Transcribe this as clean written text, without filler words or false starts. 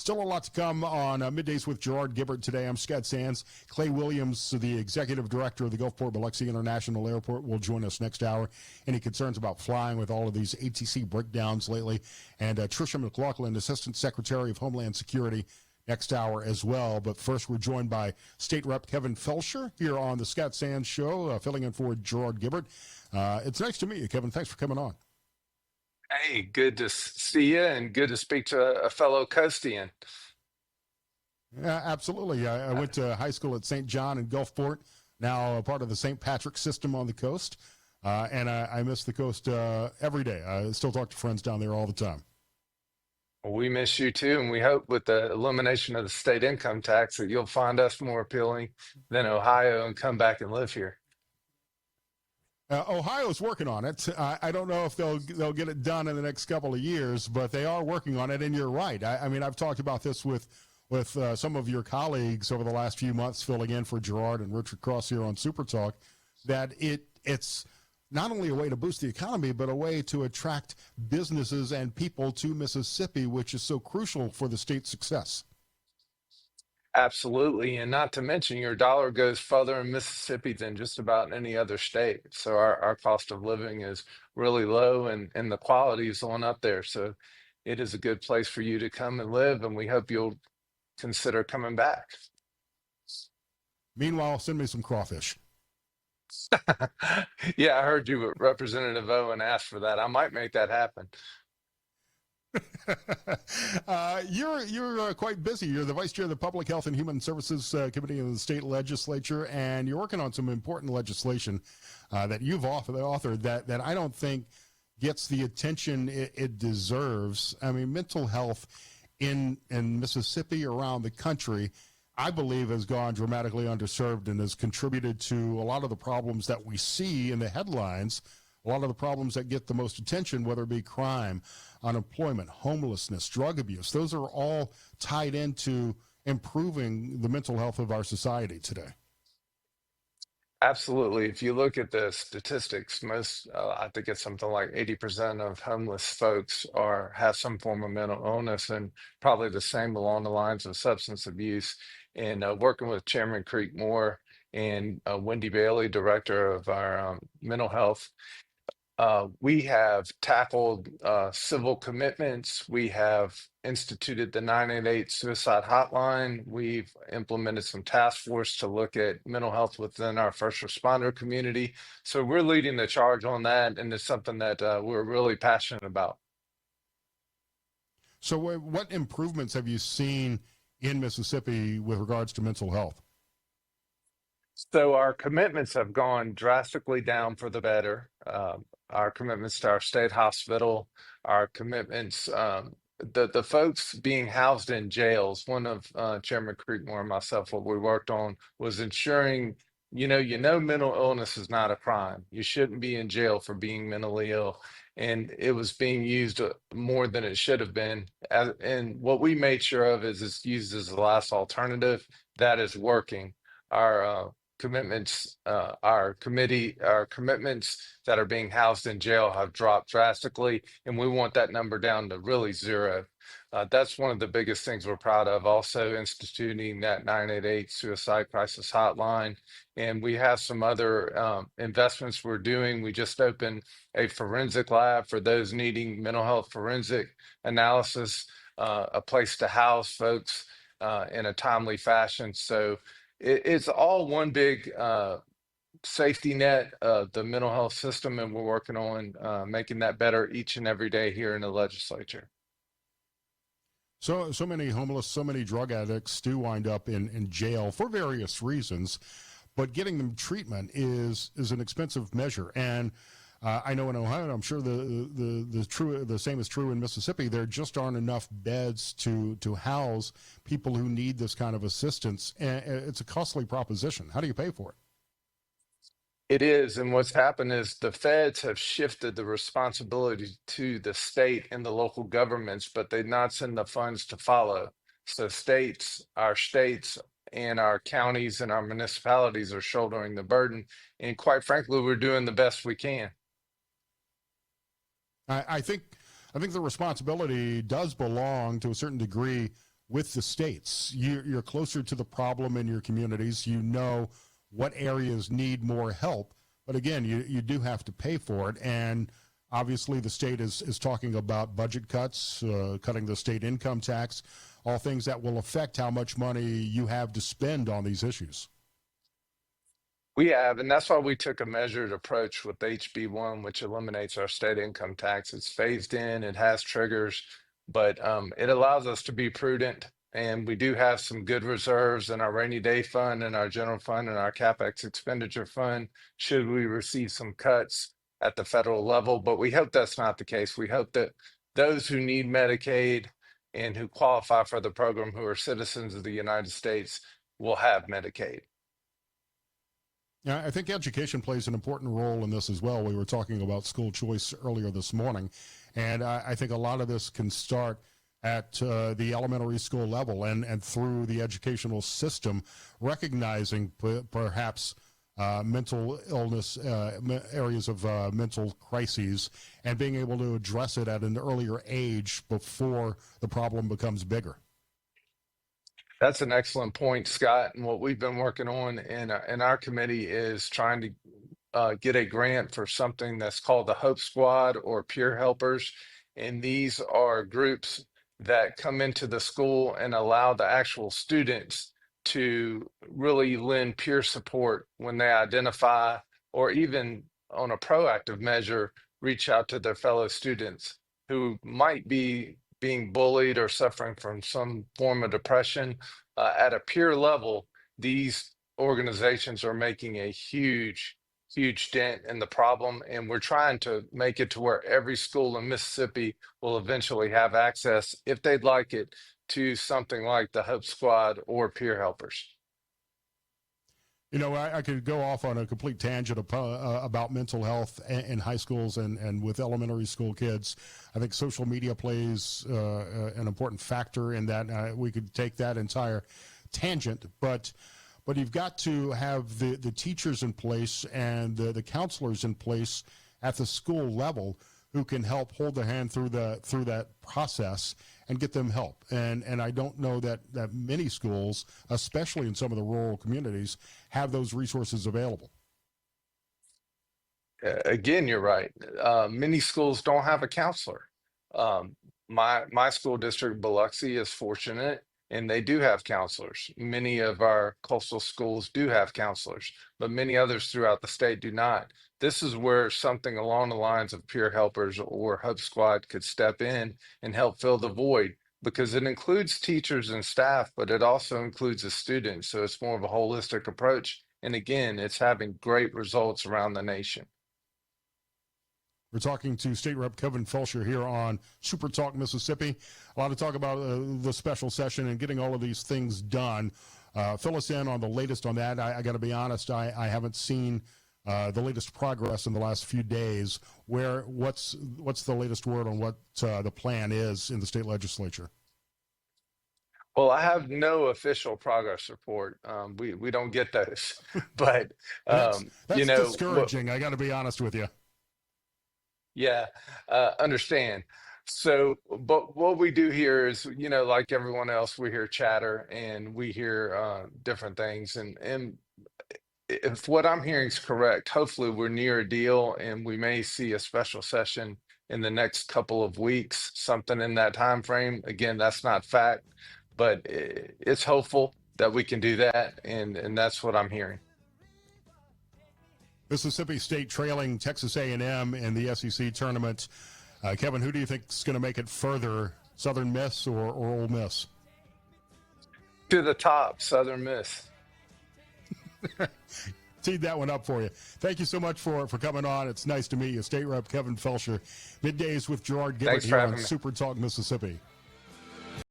Still a lot to come on Middays with Gerard Gibbert today. I'm Scott Sands. Clay Williams, the executive director of the Gulfport Biloxi International Airport, will join us next hour. Any concerns about flying with all of these ATC breakdowns lately? And Tricia McLaughlin, Assistant Secretary of Homeland Security, next hour as well. But first, we're joined by State Rep Kevin Felsher here on the Scott Sands Show, filling in for Gerard Gibbert. It's nice to meet you, Kevin. Thanks for coming on. Hey, good to see you and good to speak to a fellow Coastian. Yeah, absolutely. I went to high school at St. John in Gulfport, now a part of the St. Patrick system on the coast, and I miss the coast every day. I still talk to friends down there all the time. Well, we miss you too, and we hope with the elimination of the state income tax that you'll find us more appealing than Ohio and come back and live here. Ohio's working on it. I don't know if they'll get it done in the next couple of years, but they are working on it. And you're right. I mean, I've talked about this with some of your colleagues over the last few months, filling in for Gerard and Richard Cross here on SuperTalk, that it's not only a way to boost the economy, but a way to attract businesses and people to Mississippi, which is so crucial for the state's success. Absolutely. And not to mention, your dollar goes further in Mississippi than just about any other state. So our cost of living is really low and the quality is on up there. So it is a good place for you to come and live. And we hope you'll consider coming back. Meanwhile, send me some crawfish. Yeah, I heard you, Representative Owen, asked for that. I might make that happen. You're quite busy. You're the vice chair of the Public Health and Human Services Committee of the state legislature, and you're working on some important legislation that you've authored that I don't think gets the attention it deserves. I mean, mental health in Mississippi, around the country, I believe has gone dramatically underserved and has contributed to a lot of the problems that we see in the headlines, a lot of the problems that get the most attention, whether it be crime, unemployment, homelessness, drug abuse. Those are all tied into improving the mental health of our society today. Absolutely. If you look at the statistics, I think it's something like 80% of homeless folks have some form of mental illness, and probably the same along the lines of substance abuse. And working with Chairman Creek Moore and Wendy Bailey, director of our mental health, we have tackled civil commitments. We have instituted the 988 suicide hotline. We've implemented some task force to look at mental health within our first responder community. So we're leading the charge on that, and it's something that we're really passionate about. So what improvements have you seen in Mississippi with regards to mental health? So our commitments have gone drastically down for the better. Our commitments to our state hospital, our commitments, the folks being housed in jails. One of Chairman Creekmore and myself, what we worked on was ensuring, mental illness is not a crime. You shouldn't be in jail for being mentally ill. And it was being used more than it should have been. And what we made sure of is it's used as the last alternative. That is working. Our commitments, our commitments that are being housed in jail have dropped drastically, and we want that number down to really zero. That's one of the biggest things we're proud of. Also instituting that 988 suicide crisis hotline. And we have some other investments we're doing. We just opened a forensic lab for those needing mental health forensic analysis, a place to house folks in a timely fashion. So it's all one big safety net of the mental health system, and we're working on making that better each and every day here in the legislature. So many homeless, so many drug addicts do wind up in jail for various reasons, but getting them treatment is an expensive measure. And I know in Ohio, I'm sure the same is true in Mississippi. There just aren't enough beds to house people who need this kind of assistance. And it's a costly proposition. How do you pay for it? It is, and what's happened is the feds have shifted the responsibility to the state and the local governments, but they've not sent the funds to follow. So our states and our counties and our municipalities are shouldering the burden. And quite frankly, we're doing the best we can. I think the responsibility does belong to a certain degree with the states. You're closer to the problem in your communities. You know what areas need more help. But again, you do have to pay for it. And obviously the state is talking about budget cuts, cutting the state income tax, all things that will affect how much money you have to spend on these issues. We have, and that's why we took a measured approach with HB1, which eliminates our state income tax. It's phased in, it has triggers, but it allows us to be prudent. And we do have some good reserves in our rainy day fund and our general fund and our CapEx expenditure fund, should we receive some cuts at the federal level. But we hope that's not the case. We hope that those who need Medicaid and who qualify for the program, who are citizens of the United States, will have Medicaid. Yeah, I think education plays an important role in this as well. We were talking about school choice earlier this morning, and I think a lot of this can start at the elementary school level and through the educational system, recognizing perhaps mental illness, areas of mental crises, and being able to address it at an earlier age before the problem becomes bigger. That's an excellent point, Scott. And what we've been working on in our committee is trying to get a grant for something that's called the Hope Squad or Peer Helpers. And these are groups that come into the school and allow the actual students to really lend peer support when they identify, or even on a proactive measure, reach out to their fellow students who might be being bullied or suffering from some form of depression. At a peer level, these organizations are making a huge dent in the problem, and we're trying to make it to where every school in Mississippi will eventually have access, if they'd like it, to something like the Hope Squad or Peer Helpers. You know, I could go off on a complete tangent about mental health in high schools and with elementary school kids. I think social media plays an important factor in that. We could take that entire tangent, but you've got to have the teachers in place and the counselors in place at the school level who can help hold their hand through that process and get them help. And I don't know that many schools, especially in some of the rural communities, have those resources available. Again, you're right. Many schools don't have a counselor. My school district, Biloxi, is fortunate, and they do have counselors. Many of our coastal schools do have counselors, but many others throughout the state do not. This is where something along the lines of Peer Helpers or Hub Squad could step in and help fill the void, because it includes teachers and staff, but it also includes the students. So it's more of a holistic approach. And again, it's having great results around the nation. We're talking to State Rep Kevin Felsher here on Super Talk Mississippi. A lot of talk about the special session and getting all of these things done. Fill us in on the latest on that. I got to be honest, I haven't seen the latest progress in the last few days. What's the latest word on what the plan is in the state legislature? Well, I have no official progress report. We don't get those, but That's you know, discouraging. I got to be honest with you. yeah, understand. So, but what we do here is, you know, like everyone else, we hear chatter and we hear different things. And if what I'm hearing is correct, hopefully we're near a deal and we may see a special session in the next couple of weeks, something in that time frame. Again, that's not fact, but it's hopeful that we can do that, and that's what I'm hearing. Mississippi State trailing Texas A&M in the SEC tournament. Kevin, who do you think is going to make it further, Southern Miss or Ole Miss? To the top, Southern Miss. Teed that one up for you. Thank you so much for coming on. It's nice to meet you. State Rep Kevin Felsher. Middays with Gerard Gibbert here on Super Talk Mississippi.